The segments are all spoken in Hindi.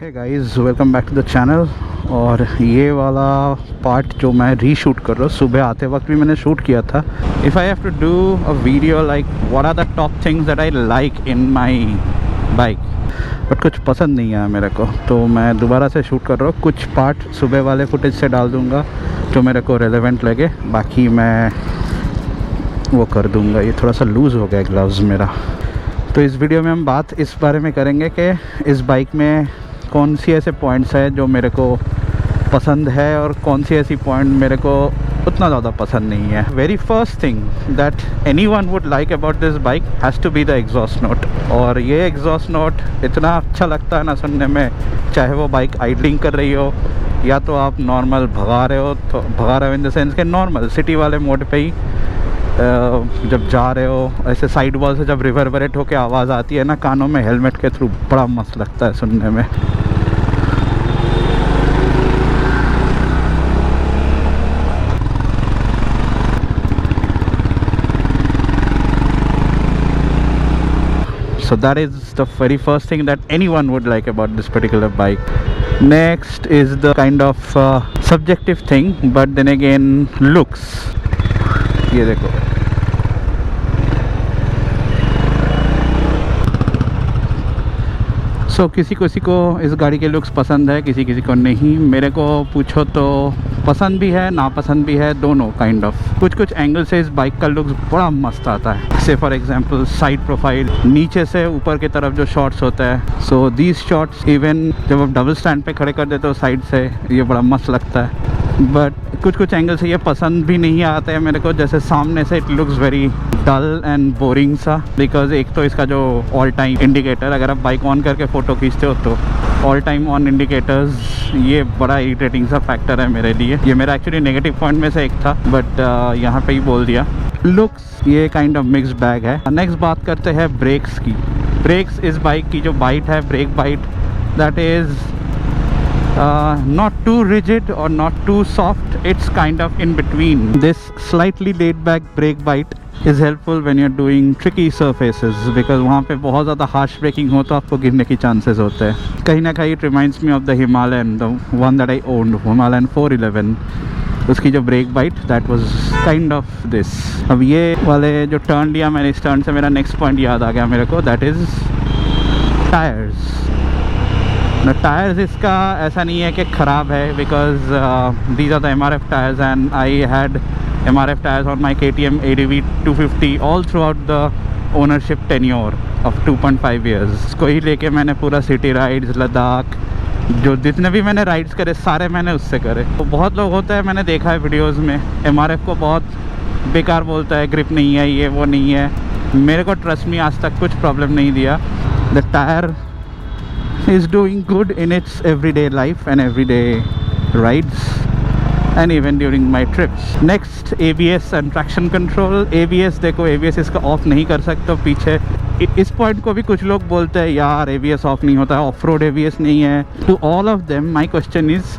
Hey guys, welcome back to the channel. और ये वाला पार्ट जो मैं रीशूट कर रहा हूँ, सुबह आते वक्त भी मैंने शूट किया था। If I have to do a video like what are the top things that I like in my bike, but कुछ पसंद नहीं आया मेरे को, तो मैं दोबारा से शूट कर रहा हूँ। कुछ पार्ट सुबह वाले फुटेज से डाल दूँगा जो मेरे को रेलेवेंट लगे, बाकी मैं वो कर दूँगा। ये थोड़ा सा लूज़ हो गया ग्लव्स मेरा। तो इस वीडियो में हम बात इस बारे में करेंगे कि इस बाइक में कौन सी ऐसे पॉइंट्स हैं जो मेरे को पसंद है और कौन सी ऐसी पॉइंट मेरे को उतना ज़्यादा पसंद नहीं है। Very first thing that anyone would like about this bike has to be the exhaust note. और ये एग्जॉस्ट नोट इतना अच्छा लगता है ना सुनने में, चाहे वो बाइक आइडलिंग कर रही हो या तो आप नॉर्मल भगा रहे हो, तो भगा रहे हो इन द सेंस के नॉर्मल सिटी वाले मोड पे ही जब जा रहे हो, ऐसे साइड वॉल से जब रिवर्बरेट होकर आवाज़ आती है ना कानों में हेलमेट के थ्रू, बड़ा मस्त लगता है सुनने में। So that is the very first thing that anyone would like about this particular bike. Next is the kind of subjective thing, but then again looks. ये देखो, किसी को इस गाड़ी के लुक्स पसंद है, किसी को नहीं। मेरे को पूछो तो पसंद भी है, नापसंद भी है, दोनों काइंड ऑफ। कुछ एंगल से इस बाइक का लुक्स बड़ा मस्त आता है। से फॉर एग्जांपल साइड प्रोफाइल, नीचे से ऊपर की तरफ जो शॉट्स होता है, सो दीज शॉट्स इवन जब आप डबल स्टैंड पे खड़े कर देते हो साइड से, ये बड़ा मस्त लगता है। बट कुछ एंगल से ये पसंद भी नहीं आता है मेरे को। जैसे सामने से it looks very dull and boring सा, बिकॉज एक तो इसका जो ऑल टाइम इंडिकेटर, अगर आप बाइक ऑन करके फ़ोटो खींचते हो तो ऑल टाइम ऑन इंडिकेटर्स, ये बड़ा इरिटेटिंग सा फैक्टर है मेरे लिए। ये मेरा एक्चुअली नेगेटिव पॉइंट में से एक था, बट यहाँ पे ही बोल दिया। लुक्स ये काइंड ऑफ मिक्स्ड बैग है। नेक्स्ट बात करते हैं ब्रेक्स की। ब्रेक्स इस बाइक की जो बाइट है, brake bite, that is not too rigid or not too soft. It's kind of in between. This slightly laid back brake bite is helpful when you're doing tricky surfaces, because वहाँ पे बहुत ज़्यादा harsh braking हो तो आपको गिरने की chances होते हैं। कहीं ना कहीं it reminds me of the Himalayan, the one that I owned, Himalayan 411। उसकी जो brake bite, that was kind of this. अब ये वाले जो टर्न लिया मैंने, इस टर्न से मेरा नेक्स्ट पॉइंट याद आ गया मेरे को, दैट इज़ टायर्स। न टायर्स इसका ऐसा नहीं है कि ख़राब है, because these are the MRF tyres and I had MRF tyres on my KTM ADV 250 all throughout the ownership tenure of 2.5 years. इसको ही लेके मैंने पूरा सिटी राइड्स, लद्दाख, जो जितने भी मैंने राइड्स करे सारे मैंने उससे करे। तो बहुत लोग होता है, मैंने देखा है वीडियोज़ में, MRF को बहुत बेकार बोलता है, ग्रिप नहीं है, ये वो नहीं है। मेरे को ट्रस्ट में आज तक कुछ प्रॉब्लम नहीं दिया। The tyre is doing good in its everyday life and everyday rides and even during my trips. Next, ABS and traction control. ABS देखो, ABS इसका ऑफ नहीं कर सकते पीछे। इस पॉइंट को भी कुछ लोग बोलते हैं यार ABS ऑफ नहीं होता है, ऑफ रोड ABS नहीं है। To all of them my question is,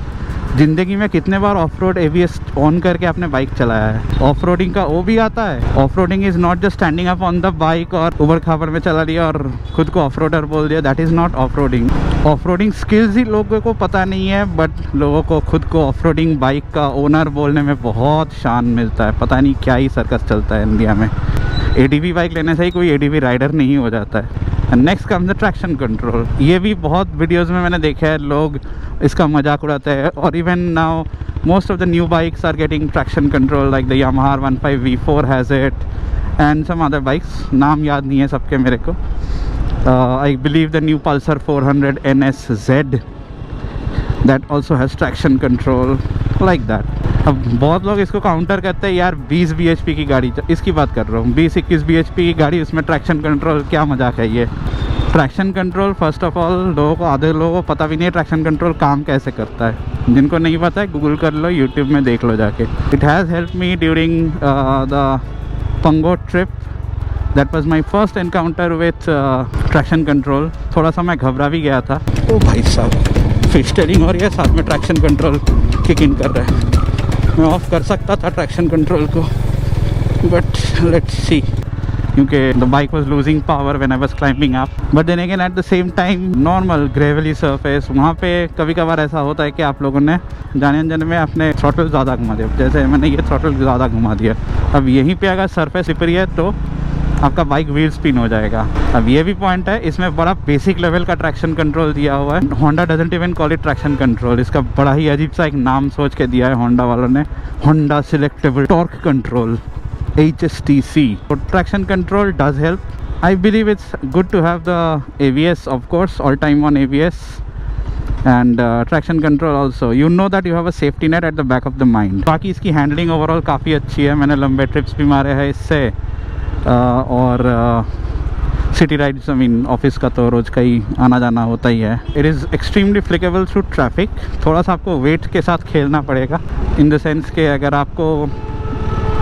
ज़िंदगी में कितने बार ऑफ रोड ABS ऑन करके आपने बाइक चलाया है? ऑफ रोडिंग का वो भी आता है। Off roading is not just standing up on the bike और उबड़ खाबड़ में चला लिया और खुद को ऑफ रोडर बोल दिया। That is not off roading. Off roading skills ही लोगों को पता नहीं है, बट लोगों को खुद को ऑफ रोडिंग बाइक का ओनर बोलने में बहुत शान मिलता है। पता नहीं क्या ही सर्कस चलता है इंडिया में। ADV बाइक लेने से ही कोई ADV राइडर नहीं हो जाता है। Next comes the traction control. ये भी बहुत वीडियोस में मैंने देखा है, लोग इसका मजाक उड़ाते हैं। और even now most of the new bikes are getting traction control, like the Yamaha R15 V4 has it and some other bikes. नाम याद नहीं है सबके मेरे को। I believe the new Pulsar 400 NSZ that also has traction control like that. अब बहुत लोग इसको काउंटर करते हैं, यार 20 bhp की गाड़ी, इसकी बात कर रहा हूँ, 20-21 bhp की गाड़ी, उसमें ट्रैक्शन कंट्रोल, क्या मजाक है ये। Traction control first of all लोगों को, आधे लोगों को पता भी नहीं है ट्रैक्शन कंट्रोल काम कैसे करता है। जिनको नहीं पता है गूगल कर लो, यूट्यूब में देख लो जाके। It has help me during the Pangong trip. That was my first encounter with traction control. थोड़ा सा मैं घबरा भी गया था। ओ भाई साहब, फिर स्टीयरिंग हो रही है, साथ में ट्रैक्शन कंट्रोल किक इन कर रहा है। मैं ऑफ कर सकता था ट्रैक्शन कंट्रोल को, बट लेट्स सी। क्योंकि the bike was losing power when I was climbing up. But then again at the same time normal gravelly surface, वहाँ पे कभी कभार ऐसा होता है कि आप लोगों ने जाने अनजाने में अपने थ्रॉटल ज़्यादा घुमा दिया, जैसे मैंने ये थ्रॉटल ज़्यादा घुमा दिया। अब यहीं पे अगर सरफेस स्लिपरी है तो आपका बाइक व्हील स्पिन हो जाएगा। अब ये भी पॉइंट है, इसमें बड़ा बेसिक लेवल का ट्रैक्शन कंट्रोल दिया हुआ है। Honda doesn't even call it traction control, इसका बड़ा ही अजीब सा एक नाम सोच के दिया है होंडा वालों ने, Honda selectable torque control, HSTC। So traction control does help. I believe it's good to have the ABS, of course, all time on ABS, and traction control also. You know that you have a safety net at the back of the mind. बाकी इसकी हैंडलिंग ओवरऑल काफ़ी अच्छी है, मैंने लंबे ट्रिप्स भी मारे हैं इससे, और city rides, I mean office का तो रोज़ का ही आना जाना होता ही है। It is extremely flickable through traffic. थोड़ा सा आपको वेट के साथ खेलना पड़ेगा, इन द सेंस के अगर आपको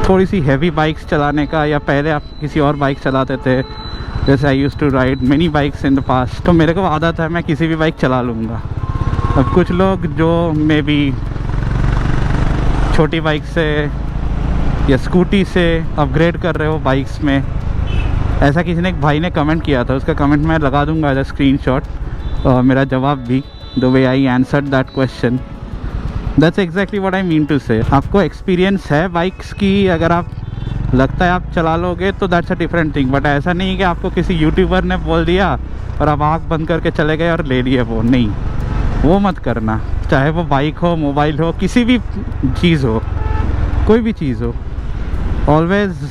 थोड़ी सी हैवी बाइक्स चलाने का, या पहले आप किसी और बाइक चलाते थे, जैसे I use to ride many bikes in the past, तो मेरे को आदत है मैं किसी भी बाइक चला लूँगा। अब कुछ लोग जो मे बी छोटी बाइक से या स्कूटी से अपग्रेड कर रहे हो बाइक्स में, ऐसा किसी ने, एक भाई ने कमेंट किया था, उसका कमेंट मैं लगा दूंगा एज अ स्क्रीनशॉट, और मेरा जवाब भी, the way I answered that question. That's exactly what I mean to say. आपको एक्सपीरियंस है बाइक्स की, अगर आप लगता है आप चला लोगे तो that's a different thing, but ऐसा नहीं कि आपको किसी यूट्यूबर ने बोल दिया और आप आँख बंद करके चले गए और ले लिए वो, नहीं, वो मत करना। चाहे वो बाइक हो, मोबाइल हो, किसी भी चीज़ हो, कोई भी चीज़ हो, always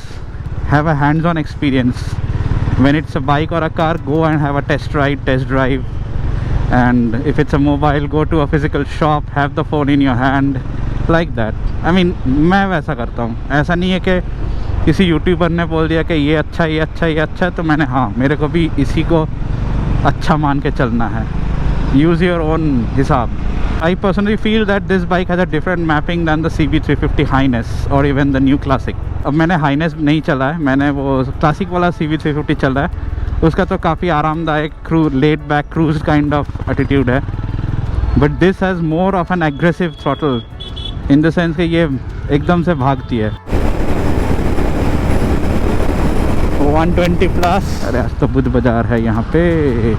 have a hands-on experience. When it's a bike or a car, go and have a test ride, test drive. And if it's a mobile, go to a physical shop, have the phone in your hand, like that. I mean, मैं वैसा करता हूँ। ऐसा नहीं है कि किसी यूट्यूबर ने बोल दिया कि ये अच्छा, ये अच्छा, ये अच्छा है, तो मैंने, हाँ, मेरे को भी इसी को अच्छा मान के चलना है। Use your own हिसाब। I personally feel that this bike has a different mapping than the CB350 Highness or even the new Classic. अब मैंने Highness नहीं चला है, मैंने वो क्लासिक वाला CB350 चला है। उसका तो काफ़ी आरामदायक laid back cruise kind of attitude है, but this has more of an aggressive throttle in the sense कि ये एकदम से भागती है 120 प्लस। अरे आज तो बुध बाजार है यहाँ पे,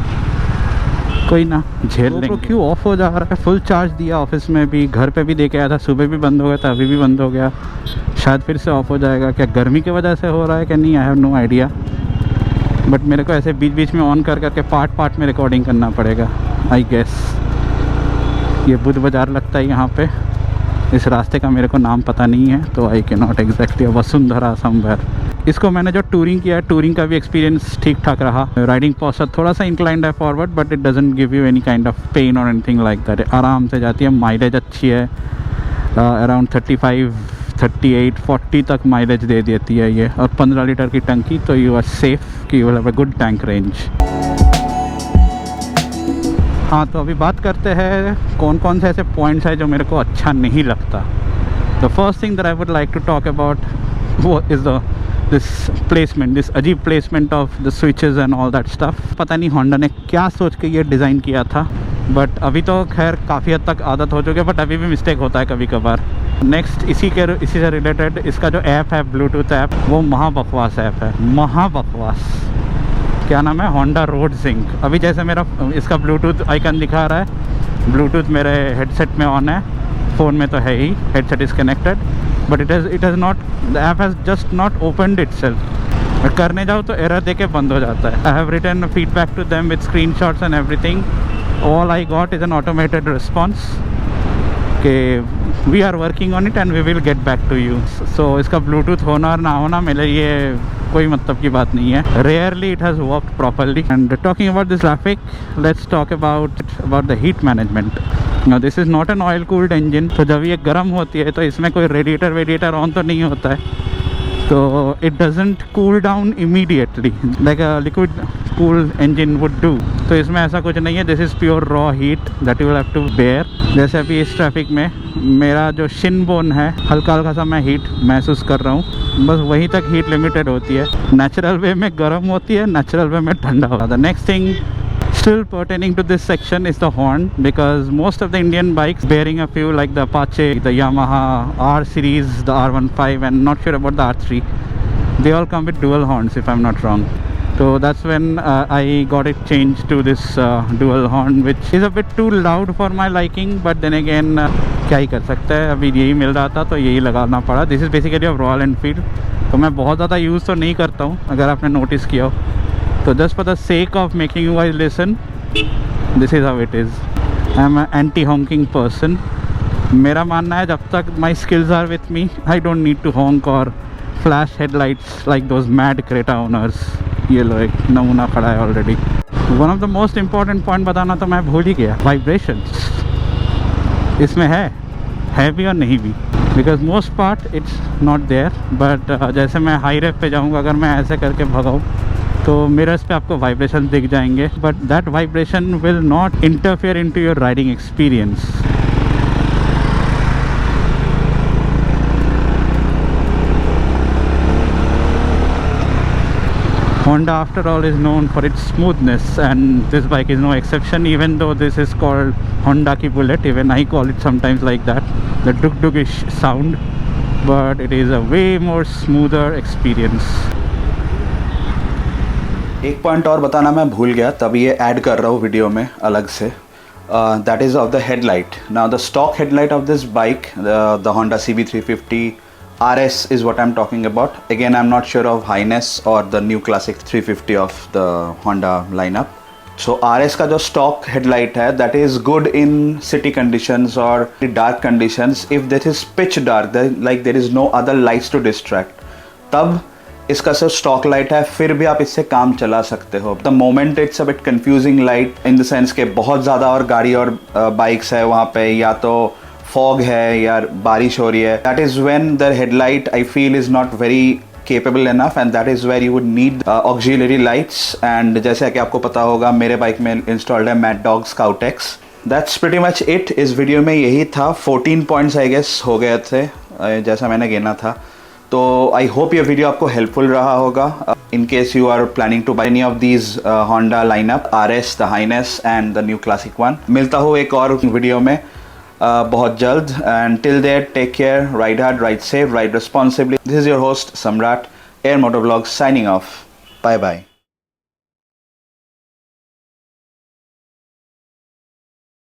कोई ना, झेल लेंगे। क्यों ऑफ हो जा रहा है? फुल चार्ज दिया ऑफिस में भी, घर पे भी दे के आया था, सुबह भी बंद हो गया था, अभी भी बंद हो गया, शायद फिर से ऑफ हो जाएगा। क्या गर्मी की वजह से हो रहा है कि नहीं, I have no idea, but मेरे को ऐसे बीच बीच में ऑन कर करके पार्ट में रिकॉर्डिंग करना पड़ेगा आई गेस। ये बुध बाजार लगता है यहाँ पे, इस रास्ते का मेरे को नाम पता नहीं है, तो I can not exactly, Vasundhara somewhere. इसको मैंने जो टूरिंग किया है, टूरिंग का भी एक्सपीरियंस ठीक ठाक रहा। राइडिंग पोस्चर थोड़ा सा इंक्लाइंड है forward, but it doesn't give you any kind of pain और एनीथिंग लाइक दैट। आराम से जाती है, माइलेज अच्छी है, अराउंड 35, 38, 40 तक माइलेज दे देती है ये, और 15 लीटर की टंकी, तो यू आर सेफ कि you will have a good tank range. हाँ, तो अभी बात करते हैं कौन कौन से ऐसे पॉइंट्स हैं जो मेरे को अच्छा नहीं लगता। The first thing that I would like to talk about वो इज़ दिस प्लेसमेंट, दिस अजीब placement of the switches and all that stuff. पता नहीं होंडा ने क्या सोच के ये डिज़ाइन किया था, बट अभी तो खैर काफ़ी हद तक आदत हो चुकी है, बट अभी भी मिस्टेक होता है कभी कभार। नेक्स्ट इसी से रिलेटेड इसका जो ऐप है, ब्लूटूथ ऐप, वो महा बकवास ऐप है, महा बकवास। क्या नाम है? Honda road sync. अभी जैसे मेरा इसका ब्लूटूथ आइकन दिखा रहा है, ब्लूटूथ मेरे हेडसेट में ऑन है, फ़ोन में तो है ही, headset is connected, but it has not, the app has just not opened itself. करने जाओ तो एरर दे के बंद हो जाता है। I have written feedback to them with screenshots and everything. All I got is an automated response कि we are working on it and we will get back to you. So इसका ब्लूटूथ होना और ना होना मेरे लिए कोई मतलब की बात नहीं है। Rarely it has worked properly. And talking about this traffic, let's talk about the heat management. Now this is not an oil cooled engine, तो जब ये गर्म होती है तो इसमें कोई रेडिएटर ऑन तो नहीं होता है, तो it doesn't cool down immediately like a liquid cooled engine would do। तो इसमें ऐसा कुछ नहीं है, this is pure raw heat that you will have to bear। जैसे अभी इस ट्रैफिक में मेरा जो शिन बोन है, हल्का हल्का सा मैं हीट महसूस कर रहा हूँ, बस वहीं तक हीट लिमिटेड होती है। नेचुरल वे में गर्म होती है, नेचुरल वे में ठंडा होता है। The next thing still pertaining to this section is the horn, because most of the Indian bikes, bearing a few like the Apache, the Yamaha R series, the R15, and not sure about the R3, They all come with dual horns if I'm not wrong. So that's when I got it changed to this dual horn, which is a bit too loud for my liking, but then again क्या ही कर सकते हैं, अभी यही मिल रहा था तो यही लगाना पड़ा. This is basically of royal Enfield, तो मैं बहुत ज़्यादा यूज़ तो नहीं करता हूँ अगर आपने नोटिस किया हो. तो just for the sake of making you guys listen, this is how it is. I am anti honking person. मेरा मानना है जब तक my skills are with me, I don't need to honk or flash headlights like those mad Creta owners. ये लो एक नमूना खड़ा है already. One of the most important point बताना तो मैं भूल ही गया, वाइब्रेशंस इसमें है भी और नहीं भी, because most part it's not there. But जैसे मैं हाई रेप पे जाऊँगा, अगर मैं ऐसे करके भगाऊँ तो मिरर्स पे आपको वाइब्रेशन दिख जाएंगे, but that vibration will not interfere into your riding experience. Honda after all is known for its smoothness, and this bike is no exception. Even though this is called Honda ki Bullet, even I call it sometimes like that, the duk-dukish sound, but it is a way more smoother experience. एक पॉइंट और बताना मैं भूल गया, तभी ये ऐड कर रहा हूँ वीडियो में अलग से. That is of the headlight. Now the stock headlight of this bike, the Honda CB350 RS is what I'm talking about. Again, I'm not sure of Highness or the new Classic 350 of the Honda lineup. So RS का जो stock headlight है, that is good in city conditions or dark conditions. If this is pitch dark, like there is no other lights to distract, तब इसका सिर्फ स्टॉक लाइट है, फिर भी आप इससे काम चला सकते हो. The moment it's a bit confusing light in the sense के बहुत ज़्यादा और गाड़ी और बाइक्स है वहाँ पे, या तो फॉग है या बारिश हो रही है, that is when the headlight I feel is not very capable enough, and that is where you would need auxiliary lights. And जैसे कि आपको पता होगा मेरे बाइक में इंस्टॉल्ड है Mad Dog Scout X. That's pretty much it. इस वीडियो में यही था. 14 पॉइंट्स आई गेस हो गए थे जैसा मैंने गिना था. तो आई होप ये वीडियो आपको हेल्पफुल रहा होगा. In case you are planning to buy any of these Honda lineup, RS, the Highness and the new Classic one. मिलता हूँ एक और वीडियो में बहुत जल्द. And till there take care, ride hard, ride safe, ride responsibly. This is your host Samrat, air moto vlogs signing off. Bye bye.